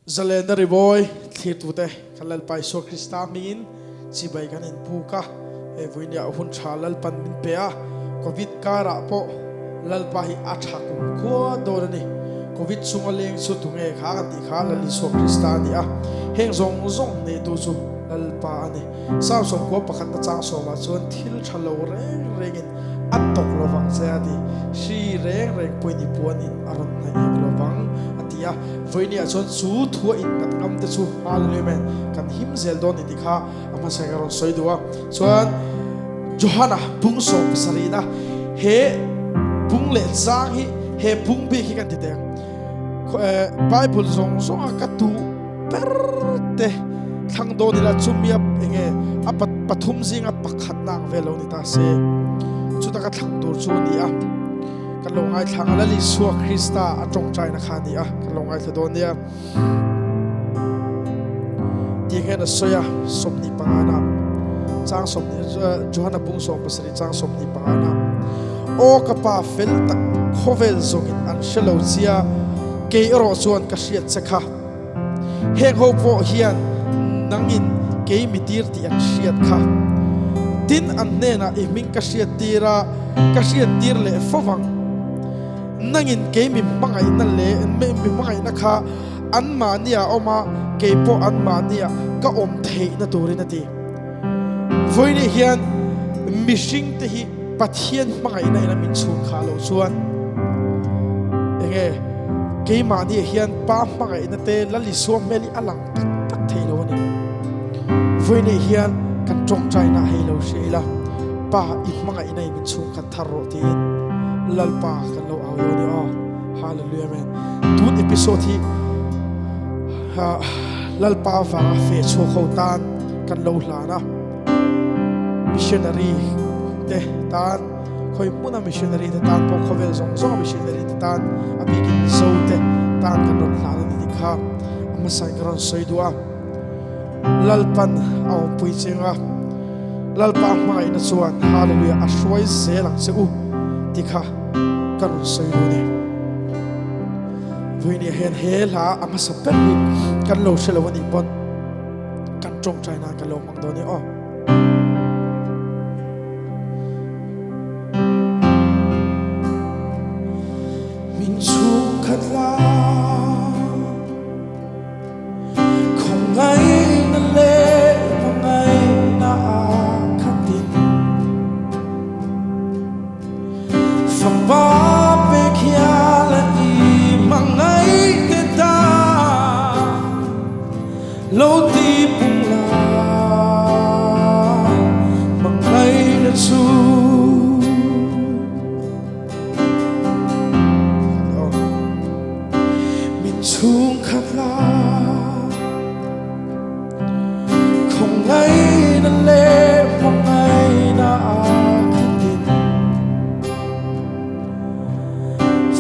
Zalenna Rimawi thlir tute Lalpa'n so Krista min si bai kan in puka e vuinia hun tha Lalpa'n min pea covid kara po Lalpa hi athakum ko dorani covid sungaleng su tunge kha ti kha lali so Krista ni a heng zong zong ne tu chu Lalpa ani sa som ko pakhat ta chang so ma chon thil thalo reng rengin atok lovang zadi si reng reng poini puanin aron na ek lovang atia voinia chon chu thua in kat ngam te chu hallelujah kan him zel don ni kha ama sagaron soidua chuan Johanna bung so pasarina he bung le chang hi he bung bi hi kan ti teng Bible zong zong ka tu perte thang do ni la chumia enge apat pathum zinga pakhat nang velo ni ta se chuta ka thang tur chu ni a kan lo ngai thang la li su Krista atong chai na kha ni a kan lo ngai thadon nia ti nge na soya somni pangana chang somni Johanna bung som pasari chang somni pangana o kapa fel tak khovel zongin an shelo chia ke ro chuan ka hriat chekha heng ho po hian nangin ke mitir ti an hriat kha tin an nena e ming ka hriat tira ka hriat tir le fawang nangin ke mi mangai na le mi mangai na kha an mania oma ke po an mania ka om thei na turin ati voini hian mishing te hi pathian mangai na min chhun kha lo chuan enge ke mani hian pa mangai na te lali som meli alang tak tak thei lo ni voini hian kan trong chai na hei lo sheila pa i mangai na min chhun kha tharo tin lalpa kan lo au yo ni a hallelujah man tun episode hi lalpa va fe chu khotan kan lo hlana missionary te tan khoi muna missionary te tan po khovel zong zong missionary te tan abikin so te tan kan ron hlana ni kha ama sai karon soidua Lalpa'n awmpui chenga lalpa mai na chuan hallelujah a hruai zelang se u tikha karon soidu ni voini hen hela ama sapel kan lo shelawani bon kan trong china kan lo mang do ni o min chu khatla không ngay na le không ngay na khatin pham ba pe khia la i mang ngay te ta lo ti pung la mang ngay na su min chung khatla không ngay na le không ngay na khatin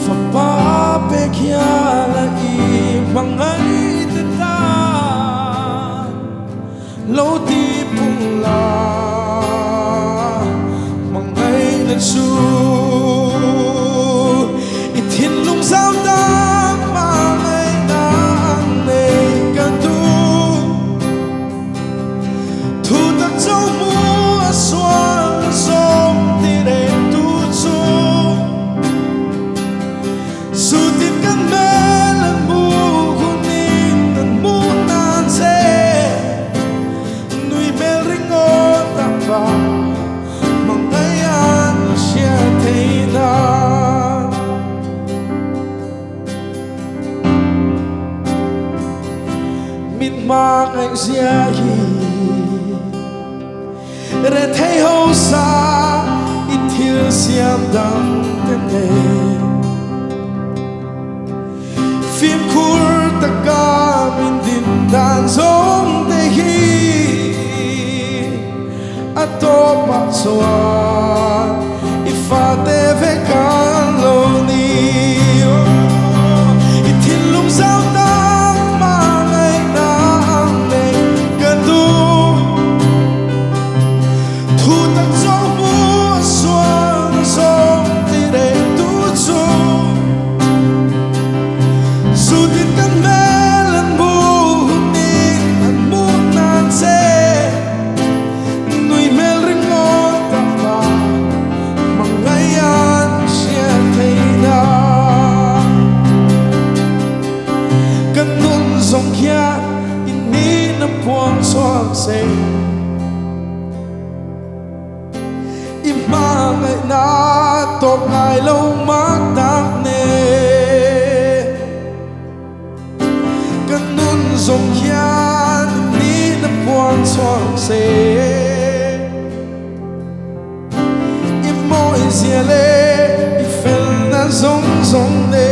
pham ba pe khia la i mang ngay te ta lo ti pung la mang ngay na su i thin lung sao ta mang ngay na ne kan tu thu ta châu mua xoan som ti để tu chu su tin kan me lan mu hunin nan mu nan se nui mel ringo ta ba mang ngay an sia thei na min mang anh sia hi re thei ho sa i thil siam dang ten ne phim khur ta ka min din dan zong te hi ato pa soan ifa te ve kan lo ni i thil lum sao ta ma ngai na ne kan tu thu ta cho mua xoan zong ti để tu chu su tin kan me lan bu se ima ngai na to ngai lo mak tak ne kanun zong hian ni na puan chuang se imoi ziale I fel na zong zong ne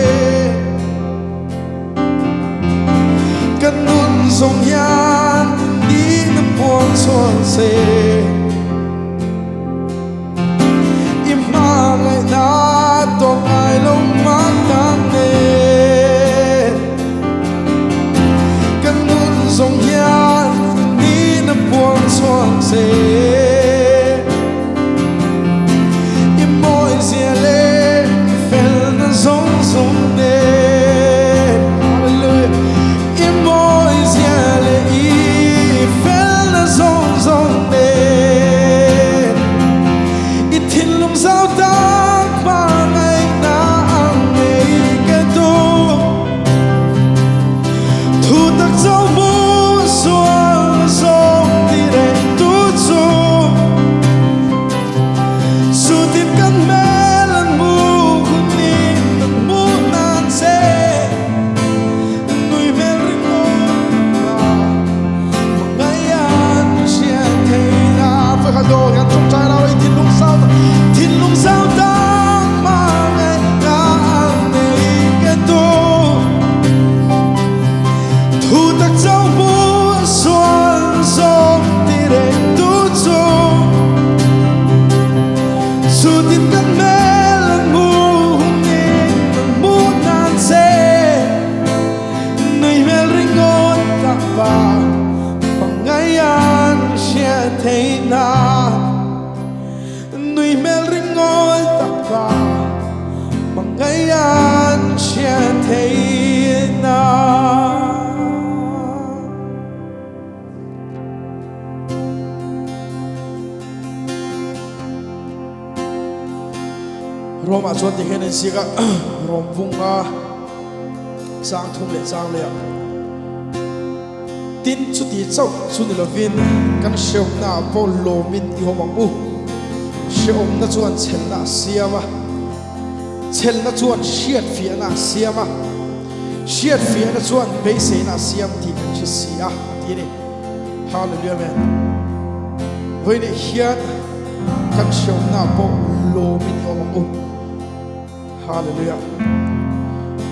kanun zong hian ni na puan chuang se ngai na to ngai lo mak tak ne kanun zong hian ni na puang chuang se imoi ziale fel na zong zong ne hallelujah imoi ziale fel na zong zong ne itilum zau ta Roma chuan ti hen siga rom punga sang thum le sang le tin chu ti chau chu ni lovin kan sheu na po lo min I homang u sheu na chuan chel na siama chel na chuan shiat fia na siama shiat fia na chuan be se na siam ti kan chi sia ti ni hallelujah man voi ni hiat kan sheu na po lo min homang u hallelujah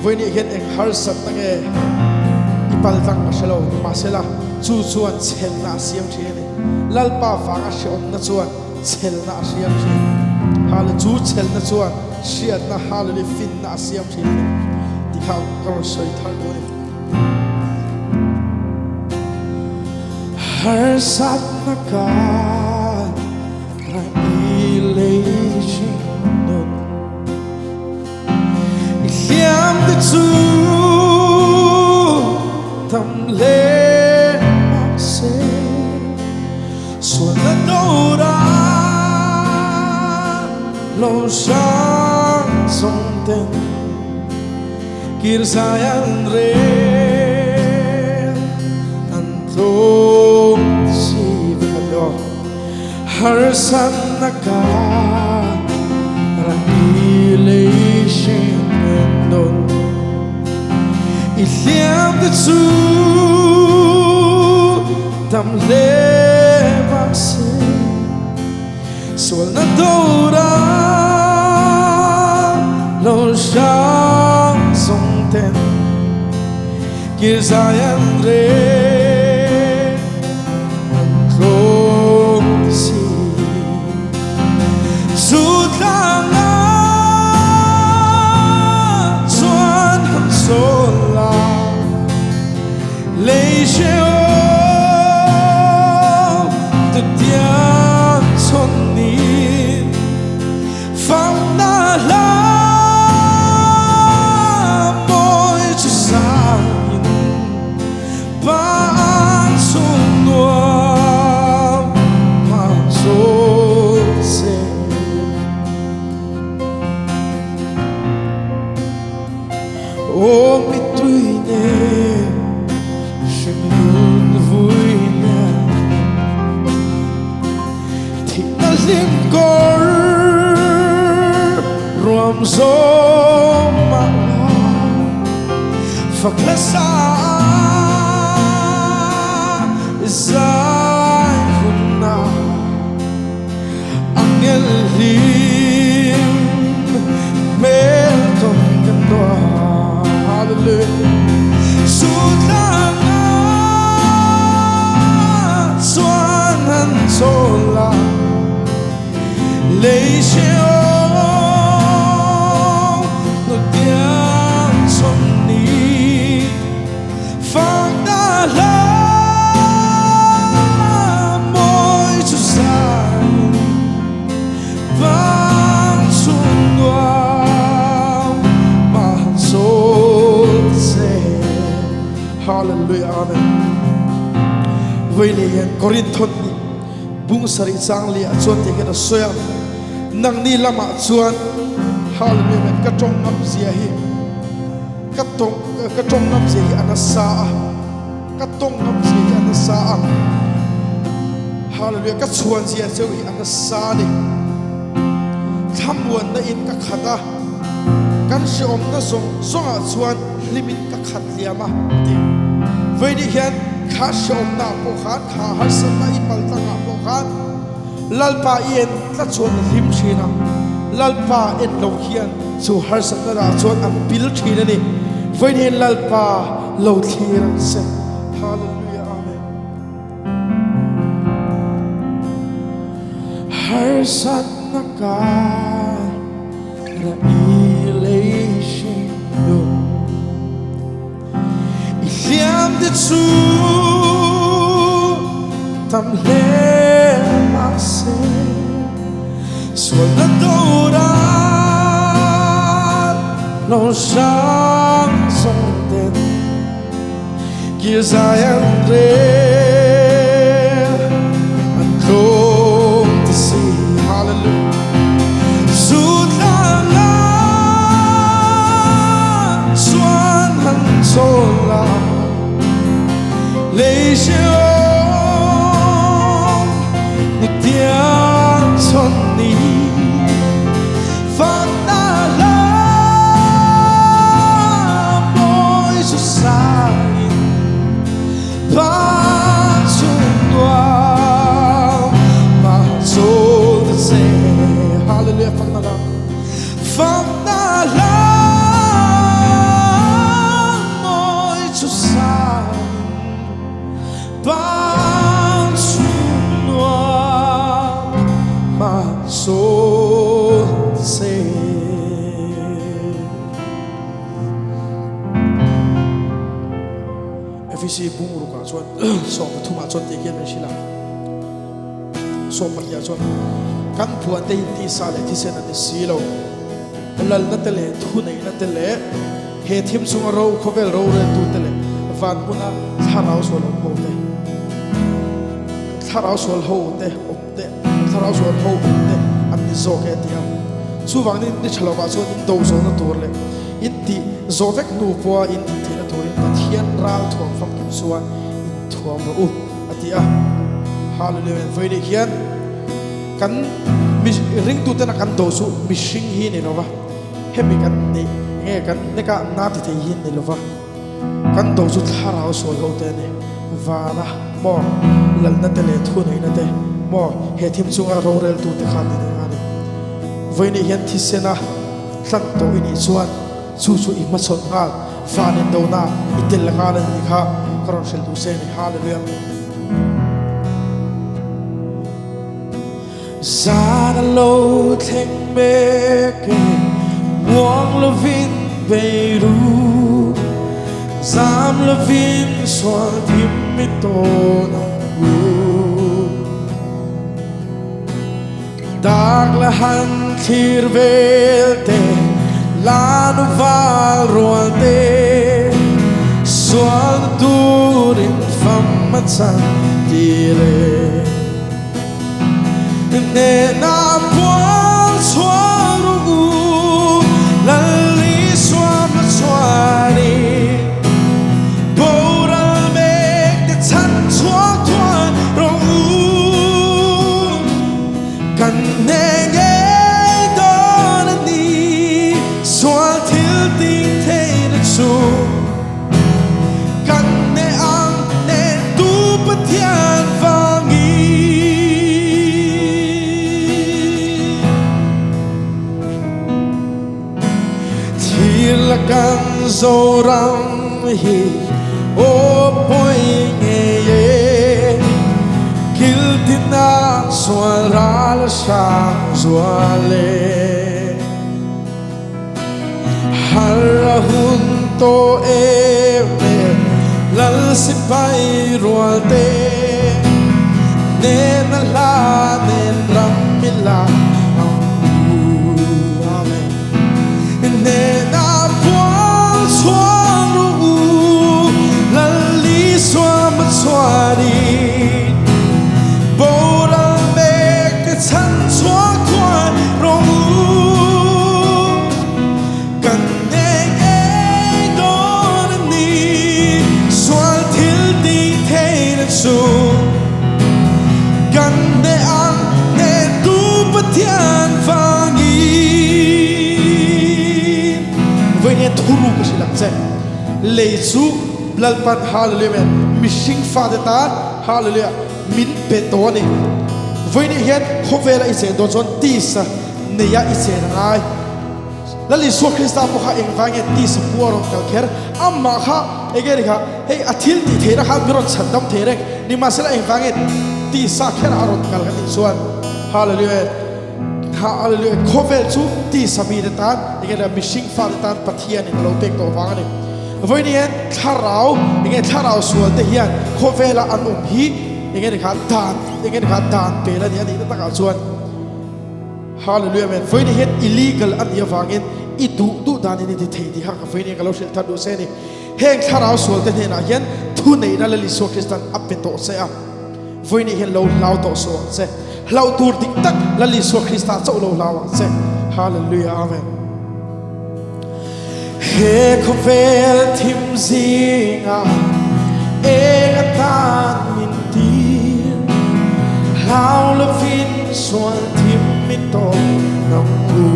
voi ni hen eng har sat na nge ipal tang ma shalo ma sela chu chuan chel na siam thi ni lalpa fa nga shon na chuan chel na siam thi hal chu chel na chuan shiat na hallelujah fin na siam thi ni ti khau kar soi thar ni har sat na ka ra ile jin Liam the two tam le se suona dora lo sang song ten kir sayan re anto si velo har sanaka revelation Iliam the two tam leva se suona dora lo sang song ten kir sayan re antlong si sutanga chuan han sola lấy cheo từ tiếng xuân nín phăng na la môi cho xa nhìn ba faklasa zai hunna angel him melton kendo hallelujah sudlanga swanan sola leisio no tiang somni fagda la moi susai vang sunwa mahsol se hallelujah amen Vayne Korinthon ni bung sari changli achon te ke soya nang ni lama chuan hallelujah ka tong ngam zia hi ka tong ngam zia hi anasa ka tong ngam zia hi anasa hallelujah ka chuan zia cheu hi anasa ni thambuan na in ka khata kan si om na songa chuan limit ka khat liama ti Vayne hian kha shom na po khat kha har san na ipal tanga po khat lalpa ien tla chuan lim thina lalpa en lo hian chu har san na chuan am bil thina ni Vayne lalpa lo thlir se hallelujah amen har san na ka ra ilation do Liam de chu tam le mase suona dora non shang song den giza andre and come to see hallelujah sudlanga swan han sola leisio nực tiếng xuân đi phát ta la môi su sai phát xuân qua mà số thật sẽ hallelujah phát ta la môi su sai Bang sunwa ma so se FCC bung ruka chuan so pathuma chuan te kian sila so palia chuan kan phuan te ti sa le ti sen ati silo lal na tele thu nei na tele he thim sunga ro khovel ro re tu tele van puna tharau so lo mo te tharau so ho te opte tharau so ho te an ni zo ke tia chu wang ni chalo ba so in do so na tur le in ti zo vek nu po in ti na tur in pathian ral thong fam kim suwa in thuam ro atia hallelujah Vayne hian kan mi ring tu te na kan do su mi sing hi ni no wa hemi kan ni nge kan ne ka na ti te yin ni lo wa kan do su tharau so ho te ne vana mo lal na te le thu nei na te mo he thim chunga ro rel tu te khan ni ani Vayne hian thi sena tlan to ini chuan chu i ma chon ngal fanin do na itel la kan ni kha karon sel tu se ni hallelujah Sana lo theng me ke muang lo vin beiru Zam la vin soal tim mi to na Dag la han thlir vel te la nu val rual te Soal durin fam matsan dire Ne na buang soal ru lali swam swani zoram hi awmpui nghe kiltina suara sang zuale harahun to eme lal sipai rualte nen la nen ramila amen nen apuan suaru lali suam suari bora mek chan chua kwai rong kan neng ei don ni sual thil ti thein su kan ne an ne tu pathian vangi vene thuru ka silang che leichu lalpan hallelujah mishing fadeta hallelujah min petoni vene het khovela ise do chon tisa neya ise ngai lali so krista mo kha engwange tis puaron kal kher amma kha egeri kha hey athil ti thera kha miron chandam therek ni masala engwange tisa kher aron kal kha suan hallelujah hallelujah khovel chu tisa mi de tan egera mishing fa de tan pathian in lo tek to wangani voini en tharau enge tharau sual te hian khovela an hi enge kha dan pela ni ani ta ka chuan hallelujah men voini het illegal an ya wangin I du dan ni thei di ha ka voini ka lo shil thadu se ni heng tharau sual te na hian thu nei na lali so kristan ape to se a voini hen lo lau to so se lau tur dik tak lali so krista chau lo lawa se hallelujah amen he khovel thim zinga egatan min tir lau la vin sual thim min to nam ku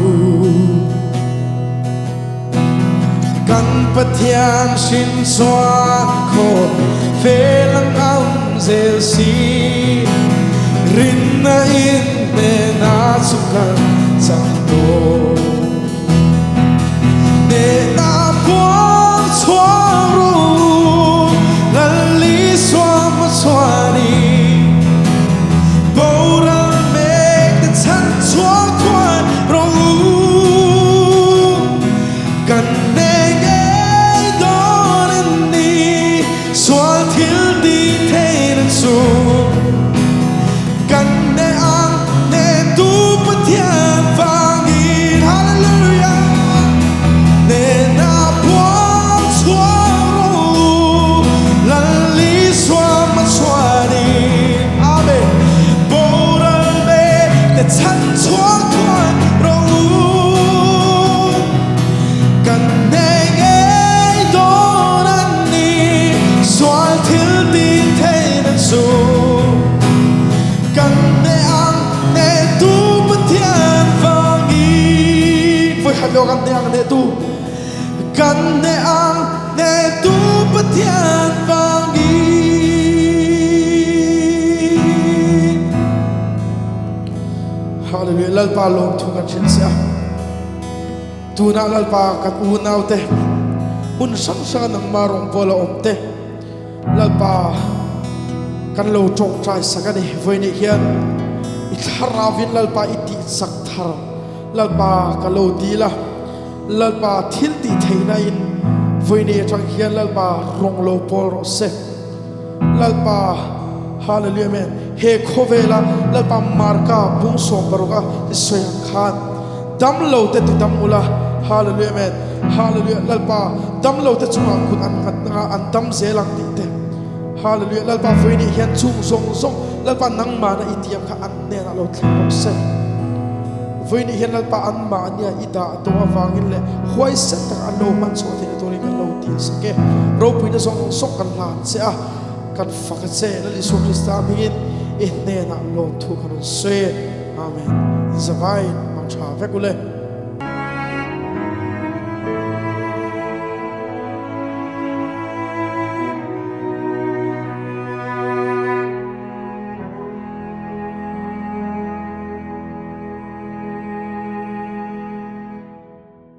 kan pathian shin swa ko felang am zel si rinna in me na sukan samdo ne na puan suaru lali suam suari bora mek de chan chua kwan ro kan ne ei don ni sual thil di thein su kan ne ang ne tu pathian vangi hallelujah ne na puan suaru lali suam suari amen bora me de chan chua kwan ro kan ne ei don ni sual thil di thein su kan ne ang ne tu pathian vangi voi halo kan ne ang ne tu kan ne ang ne tu pathian vangi hallelujah lalpa long thu kan chin sia tu na lalpa kan u nau te un sang sang nang marong bola om te lalpa kan lo chong trai sakani voini hian I tharavin lalpa iti sak thar lalpa ka lo dila lalpa thil ti theina in voini chang hian lalpa rong lo pol ro se lalpa hallelujah men he khovela lalpa marka bung som baruka soyang khan dam lo te tu dam ula hallelujah men hallelujah lalpa dam lo te chunga kun an dam zelang ti te hallelujah lalpa voini hian chung zong lalpa nang ma na itiam kha an ne na lo thlok se voini hian lalpa an ma ania ida to awangin le hoi se ta an lo man so te to ring lo ti sake ro pui na song sok kan lan se a kan fakat se la li so krista mingin ne na lo thu kan se amen zavai mang cha vekule